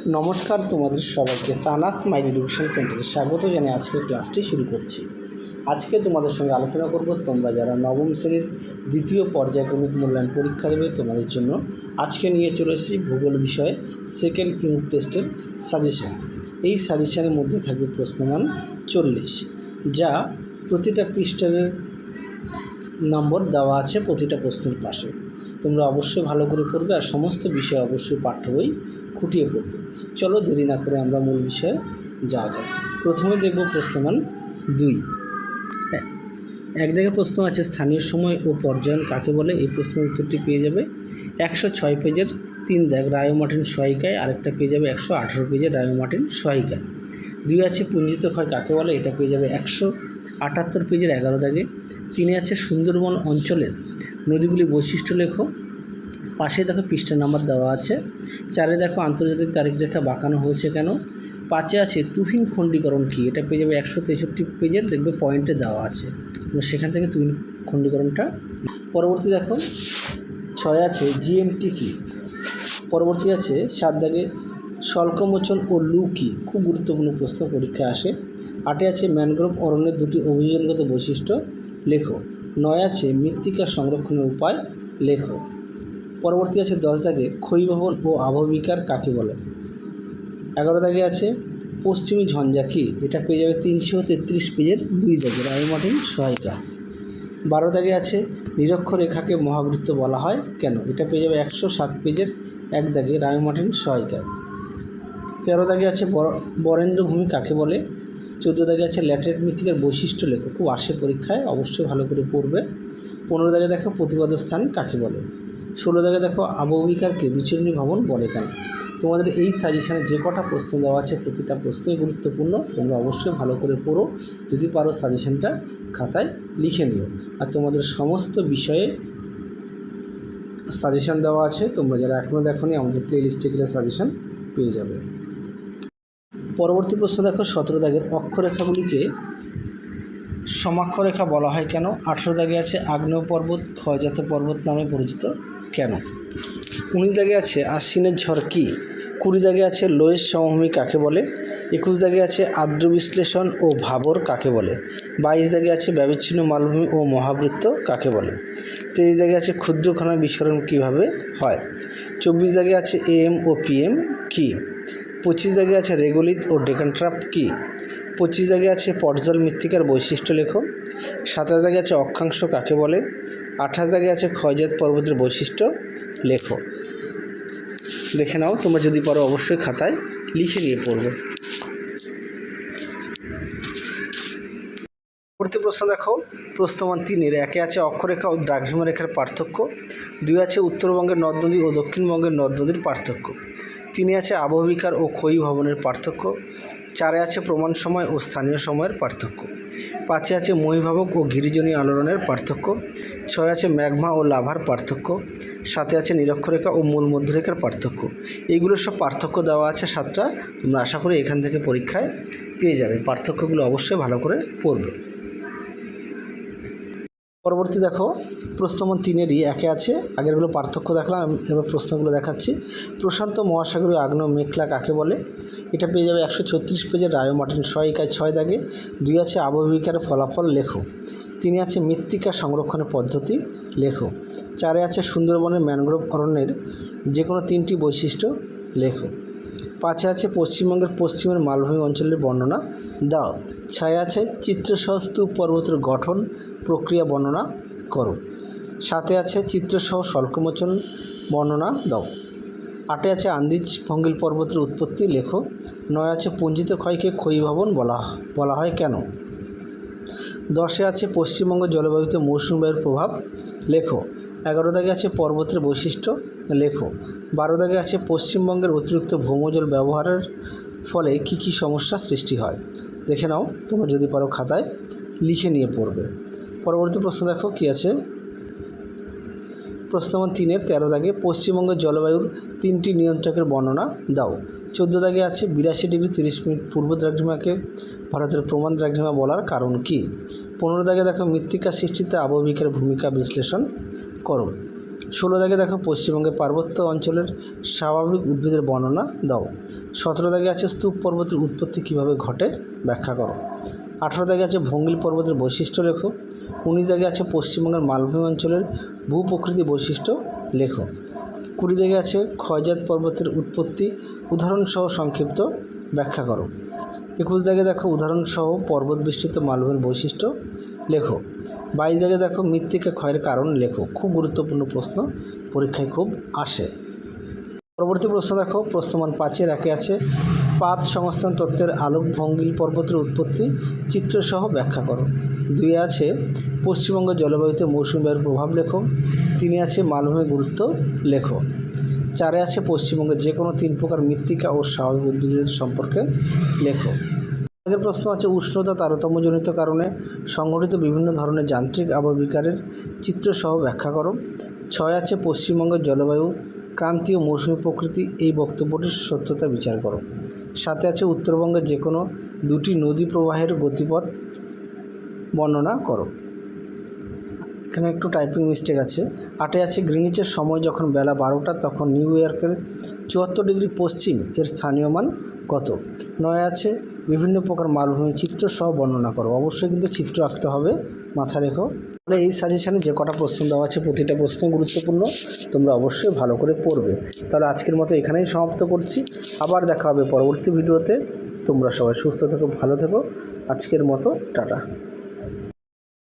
নমস্কার, তোমাদের সবাইকে সানাস মাই এডুকেশন সেন্টারে স্বাগত জানিয়ে আজকের ক্লাসটি শুরু করছি। আজকে তোমাদের সঙ্গে আলোচনা করব তোমরা যারা নবম শ্রেণীর দ্বিতীয় পর্যায়ক্রমিক মূল্যায়ন পরীক্ষা দেবে তোমাদের জন্য আজকে নিয়ে চলে এসেছি ভূগোল বিষয়ে সেকেন্ড ইউনিট টেস্টের সাজেশান। এই সাজেশানের মধ্যে থাকবে প্রশ্নমান 40, যা প্রতিটা পৃষ্ঠার নম্বর দেওয়া আছে প্রতিটা প্রশ্নের পাশে। তোমরা অবশ্যই ভালো করে পড়বে আর সমস্ত বিষয় অবশ্যই পাঠ্য বই খুঁটিয়ে পড়বে। চলো দেরি না করে আমরা মূল বিষয়ে যাওয়া যাক। প্রথমে দেখব প্রশ্নমান 2। এক জায়গায় প্রশ্ন আছে স্থানীয় সময় ও পর্যায়ন কাকে বলে। এই প্রশ্নের উত্তরটি পেয়ে যাবে 106 পেজের 3 দাগ রায় মার্টিন সহায়িকায়, আরেকটা পেয়ে যাবে 118 পেজের রায় মার্টিন সহায়িকায়। 2 আছে পুঞ্জিত ক্ষয় কাকে বলে, এটা পেয়ে যাবে 178 পেজের 11 দাগে। 3 আছে সুন্দরবন অঞ্চলের নদীগুলি বৈশিষ্ট্য লেখো, পাশে দেখো পৃষ্ঠা নাম্বার দেওয়া আছে। 4 দেখো আন্তর্জাতিক তারিখ রেখা বাঁকানো হয়েছে কেন। 5 আছে তুহিন খণ্ডীকরণ কী, এটা পেয়ে যাবে 163 পেজের, দেখবে পয়েন্টে দেওয়া আছে, সেখান থেকে তুহিন খণ্ডীকরণটা। পরবর্তী দেখো 6 আছে জিএমটি কী। পরবর্তী আছে 7 দাগে স্বল্পমোচন ও লু কী, খুব গুরুত্বপূর্ণ প্রশ্ন পরীক্ষায় আসে। 8 আছে ম্যানগ্রোভ অরণ্যের 2টি অভিযোজনগত বৈশিষ্ট্য লেখো। 9 আছে মৃত্তিকা সংরক্ষণের উপায় লেখো। পরবর্তী আছে 10 দাগে ক্ষয়ীভবন ও আবহবিকার কাকে বলে। 11 দাগে আছে পশ্চিমী ঝঞ্ঝা কী, এটা পেয়ে যাবে 333 পেজের 2 দাগে রায় মার্টিন সহায়িকা। 12 দাগে আছে নিরক্ষরেখাকে মহাবৃত্ত বলা হয় কেন, এটা পেয়ে যাবে 107 পেজের 1 দাগে রায় মার্টিন সহায়িকা। 13 দাগে আছে বরেন্দ্রভূমি কাকে বলে। 14 দাগে আছে ল্যাটেরাইট মৃত্তিকার বৈশিষ্ট্য লেখো, খুব আসে পরীক্ষায়, অবশ্যই ভালো করে পড়বে। 15 দাগে দেখো প্রতিপাদ্য স্থান কাকে বলে। 16 দাগে দেখো আবহবিকারকে বিচরণী ভবন বলে কেন। তোমাদের এই সাজেশানে যে কটা প্রশ্ন দেওয়া আছে প্রতিটা প্রশ্নই গুরুত্বপূর্ণ, তোমরা অবশ্যই ভালো করে পড়ো, যদি পারো সাজেশানটা খাতায় লিখে নিও। আর তোমাদের সমস্ত বিষয়ে সাজেশান দেওয়া আছে, তোমরা যারা এখনও দেখোনি আমাদের প্লে লিস্টে গেলে সাজেশান পেয়ে যাবে। পরবর্তী প্রশ্ন দেখো 17 দাগের অক্ষরেখাগুলিকে সমাক্ষরেখা বলা হয় কেন। 18 দাগে আছে আগ্নেয় পর্বত ক্ষয়জাত পর্বত নামে পরিচিত কেন। 19 দাগে আছে আশ্বিনের ঝড় কী। 20 দাগে আছে লোয়েস সমভূমি কাকে বলে। 21 দাগে আছে আর্দ্র বিশ্লেষণ ও ভাবর কাকে বলে। 22 দাগে আছে ব্যবিচ্ছিন্ন মালভূমি ও মহাবৃত্ত কাকে বলে। 23 দাগে আছে ক্ষুদ্র কণার বিস্ফোরণ কীভাবে হয়। 24 দাগে আছে AM ও PM কী। 25 দাগে আছে রেগোলিথ ও ডেকান ট্রাপ কী। 25 দাগে আছে পটজল মৃত্তিকার বৈশিষ্ট্য লেখো। 27 দাগে আছে অক্ষাংশ কাকে বলে। 28 দাগে আছে ক্ষয়জাত পর্বতের বৈশিষ্ট্য লেখো। দেখে নাও, তোমরা যদি পারো অবশ্যই খাতায় লিখে নিয়ে পড়বে। পরবর্তী প্রশ্ন দেখো প্রশ্নমান 3-এর 1 আছে অক্ষরেখা ও দ্রাঘিমা রেখার পার্থক্য। 2 আছে উত্তরবঙ্গের নদ নদী ও দক্ষিণবঙ্গের নদ নদীর পার্থক্য। 3 আছে আবহবিকার ও ক্ষয়ী ভবনের পার্থক্য। 4 আছে প্রমাণ সময় ও স্থানীয় সময়ের পার্থক্য। 5 আছে মহীভাবক ও গিরিজনী আলোড়নের পার্থক্য। 6 আছে ম্যাগমা ও লাভার পার্থক্য। 7 আছে নিরক্ষরেখা ও মূল মধ্যরেখার পার্থক্য। এইগুলো সব পার্থক্য দেওয়া আছে 7টা, তোমরা আশা করি এখান থেকে পরীক্ষায় পেয়ে যাবে। পার্থক্যগুলো অবশ্যই ভালো করে পড়বে। পরবর্তী দেখো প্রশ্নমান 3-এরই 1 আছে, আগেরগুলো পার্থক্য দেখলাম, এবার প্রশ্নগুলো দেখাচ্ছি। প্রশান্ত মহাসাগরীয় আগ্নেয় মেঘলা কাকে বলে, এটা পেয়ে যাবে 136 পেজের রায় মার্টিন সহায়িকায় 6 দাগে। 2 আছে আবহবিকার ফলাফল লেখো। 3 আছে মৃত্তিকা সংরক্ষণের পদ্ধতি লেখো। 4 আছে সুন্দরবনের ম্যানগ্রোভ অরণ্যের যে কোনো 3টি বৈশিষ্ট্য লেখো। 5 আছে পশ্চিমবঙ্গের পশ্চিমের মালভূমি অঞ্চলের বর্ণনা দাও। 6 আছে চিত্রসহ স্তূপ পর্বতের গঠন প্রক্রিয়া বর্ণনা করো। 7 আছে চিত্রসহ স্বল্পমোচন বর্ণনা দাও। 8 আছে আন্দিজ ভঙ্গিল পর্বতের উৎপত্তি লেখো। 9 আছে পুঞ্জিত ক্ষয়কে ক্ষয়ীভবন বলা হয় কেন। 10 আছে পশ্চিমবঙ্গের জলবায়ুতে মৌসুমী বায়ুর প্রভাব লেখো। 11 দাগে আছে পর্বতের বৈশিষ্ট্য লেখো। 12 দাগে আছে পশ্চিমবঙ্গের অতিরিক্ত ভৌমজল ব্যবহারের ফলে কী কী সমস্যার সৃষ্টি হয়। দেখে নাও, তোমরা যদি পারো খাতায় লিখে নিয়ে পড়বে। পরবর্তী প্রশ্ন দেখো কী আছে প্রশ্নমান 3-এর 13 দাগে পশ্চিমবঙ্গের জলবায়ুর 3টি নিয়ন্ত্রকের বর্ণনা দাও। 14 দাগে আছে 82 ডিগ্রি 30 মিনিট পূর্ব দ্রাঘিমাকে ভারতের প্রমাণ দ্রাঘিমা বলার কারণ কী। 15 দাগে দেখো মৃত্তিকা সৃষ্টিতে আবহবিকার ভূমিকা বিশ্লেষণ করো। 16 দাগে দেখো পশ্চিমবঙ্গের পার্বত্য অঞ্চলের স্বাভাবিক উদ্ভিদের বর্ণনা দাও। 17 দাগে আছে স্তূপ পর্বতের উৎপত্তি কীভাবে ঘটে ব্যাখ্যা করো। 18 দাগে আছে ভঙ্গিল পর্বতের বৈশিষ্ট্য লেখো। 19 দাগে আছে পশ্চিমবঙ্গের মালভূমি অঞ্চলের ভূপ্রকৃতি বৈশিষ্ট্য লেখো। 20 দাগে আছে ক্ষয়জাত পর্বতের উৎপত্তি উদাহরণসহ সংক্ষিপ্ত ব্যাখ্যা করো। 21 দাগে দেখো উদাহরণসহ পর্বত বেষ্টিত মালভূমির বৈশিষ্ট্য লেখো। 22 দাগে দেখো মৃত্তিকা ক্ষয়ের কারণ লেখো। খুব গুরুত্বপূর্ণ প্রশ্ন, পরীক্ষায় খুব আসে। পরবর্তী প্রশ্ন দেখো, প্রশ্নমান 5-এর 1-এ আছে পাত সংস্থান তত্ত্বের আলোক ভঙ্গিল পর্বতের উৎপত্তি চিত্রসহ ব্যাখ্যা করো। 2-এ আছে পশ্চিমবঙ্গের জলবায়ুতে মৌসুমী বায়ুর প্রভাব লেখো। 3-এ আছে মালভূমির গুরুত্ব লেখো। 4-এ আছে পশ্চিমবঙ্গের যে কোনো 3 প্রকার মৃত্তিকা ও স্বাভাবিক উদ্ভিদের সম্পর্কে লেখো। আগের প্রশ্ন আছে উষ্ণতা তারতম্যজনিত কারণে সংঘটিত বিভিন্ন ধরনের যান্ত্রিক আবহবিকারের চিত্রসহ ব্যাখ্যা করো। 6 আছে পশ্চিমবঙ্গের জলবায়ু ক্রান্তীয় মৌসুমী প্রকৃতি, এই বক্তব্যটির সত্যতা বিচার করো। 7 আছে উত্তরবঙ্গের যে কোনো 2টি নদী প্রবাহের গতিপথ বর্ণনা করো। এখানে একটু টাইপিং মিস্টেক আছে। 8-এ আছে গ্রিনিচের সময় যখন বেলা 12টা তখন নিউ ইয়র্কের 74 ডিগ্রি পশ্চিম এর স্থানীয় মান কত। 9-এ আছে বিভিন্ন প্রকার মালভূমি চিত্র সহ বর্ণনা করো। অবশ্যই কিন্তু চিত্র আঁকতে হবে, মাথায় রেখো। তাহলে এই সাজেশানে যে কটা প্রশ্ন দেওয়া আছে প্রতিটা প্রশ্ন গুরুত্বপূর্ণ, তোমরা অবশ্যই ভালো করে পড়বে। তাহলে আজকের মতো এখানেই সমাপ্ত করছি, আবার দেখা হবে পরবর্তী ভিডিওতে। তোমরা সবাই সুস্থ থেকো, ভালো থেকো। আজকের মতো টাটা।